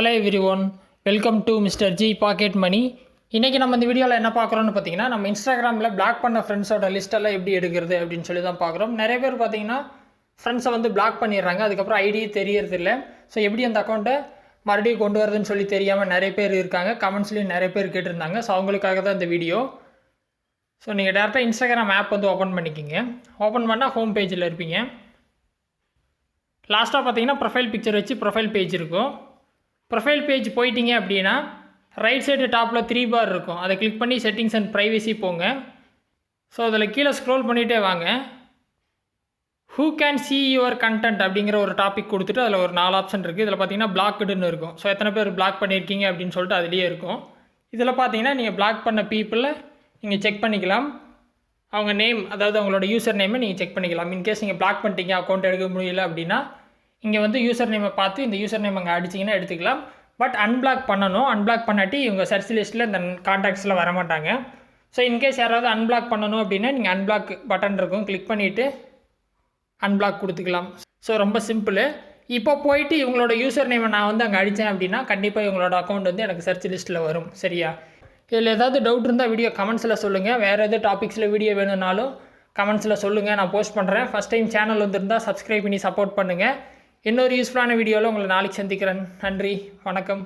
Hello everyone, welcome to mister G pocket money. இன்றைக்கி நம்ம இந்த வீடியோவில் என்ன பார்க்குறோன்னு பார்த்தீங்கன்னா, நம்ம இன்ஸ்டாகிராமில் பிளாக் பண்ண ஃப்ரெண்ட்ஸோட லிஸ்ட்டெல்லாம் எப்படி எடுக்கிறது அப்படின்னு சொல்லி தான் பார்க்குறோம். நிறைய பேர் பார்த்தீங்கன்னா ஃப்ரெண்ட்ஸை வந்து பிளாக் பண்ணிடுறாங்க, அதுக்கப்புறம் ஐடி தெரியறதில்ல. ஸோ எப்படி அந்த அக்கௌண்ட்டை மறுபடியும் கொண்டு வரதுன்னு சொல்லி தெரியாமல் நிறைய பேர் இருக்காங்க. கமெண்ட்ஸ்லேயும் நிறைய பேர் கேட்டிருந்தாங்க. ஸோ அவங்களுக்காக தான் இந்த வீடியோ. ஸோ நீங்கள் டேரெக்டாக இன்ஸ்டாகிராம் ஆப் வந்து ஓப்பன் பண்ணிக்கிங்க. ஓப்பன் பண்ணால் ஹோம் பேஜில் இருப்பீங்க. லாஸ்ட்டாக பார்த்தீங்கன்னா ப்ரொஃபைல் பிக்சர் வச்சு ப்ரொஃபைல் பேஜ் இருக்கும். ப்ரொஃபைல் பேஜ் போயிட்டீங்க அப்படின்னா ரைட் சைடு டாப்பில் 3 பார் இருக்கும். அதை கிளிக் பண்ணி செட்டிங்ஸ் அண்ட் ப்ரைவசி போங்க. ஸோ அதில் கீழே ஸ்க்ரோல் பண்ணிகிட்டே வாங்க. Who can see your content அப்படிங்கிற ஒரு டாபிக் கொடுத்துட்டு அதில் ஒரு 4 ஆப்ஷன் இருக்குது. இதில் பார்த்தீங்கன்னா பிளாக்டுன்னு இருக்கும். ஸோ எத்தனை பேர் பிளாக் பண்ணியிருக்கீங்க அப்படின்னு சொல்லிட்டு அதுலேயே இருக்கும். இதில் பார்த்தீங்கன்னா நீங்கள் பிளாக் பண்ண பீப்புளை நீங்கள் செக் பண்ணிக்கலாம். அவங்க நேம், அதாவது அவங்களோட யூசர் நேமை நீங்கள் செக் பண்ணிக்கலாம். இன்கேஸ் நீங்கள் பிளாக் பண்ணிட்டீங்க, அக்கௌண்ட் எடுக்க முடியல அப்படின்னா இங்கே வந்து யூசர் நேமை பார்த்து இந்த யூசர் நேம் அங்கே அடிச்சிங்கன்னா எடுத்துக்கலாம். பட் அன்பிளாக் பண்ணணும். அன்பிளாக் பண்ணாட்டி இவங்க சர்ச் லிஸ்ட்டில் இந்த கான்டாக்ட்ஸில் வரமாட்டாங்க. ஸோ இன்கேஸ் யாராவது அன்பிளாக் பண்ணணும் அப்படின்னா நீங்கள் அன்பிளாக் பட்டன் இருக்கும், கிளிக் பண்ணிவிட்டு அன்பிளாக் கொடுத்துக்கலாம். ஸோ ரொம்ப சிம்பிள். இப்போ போயிட்டு இவங்களோட யூசர் நேமை நான் வந்து அங்கே அடித்தேன் அப்படின்னா கண்டிப்பாக இவங்களோட அக்கௌண்ட் வந்து எனக்கு சர்ச் லிஸ்ட்டில் வரும். சரியா? இதில் ஏதாவது டவுட் இருந்தால் வீடியோ கமெண்ட்ஸில் சொல்லுங்கள். வேறு எதாவது டாபிக்ஸில் வீடியோ வேணும்னாலும் கமெண்ட்ஸில் சொல்லுங்கள், நான் போஸ்ட் பண்ணுறேன். ஃபஸ்ட் டைம் சேனல் வந்துருந்தால் சப்ஸ்கிரைப் பண்ணி சப்போர்ட் பண்ணுங்கள். இன்னொரு யூஸ்ஃபுல்லான வீடியோவில் உங்களை நாளைக்கு சந்திக்கிறேன். நன்றி, வணக்கம்.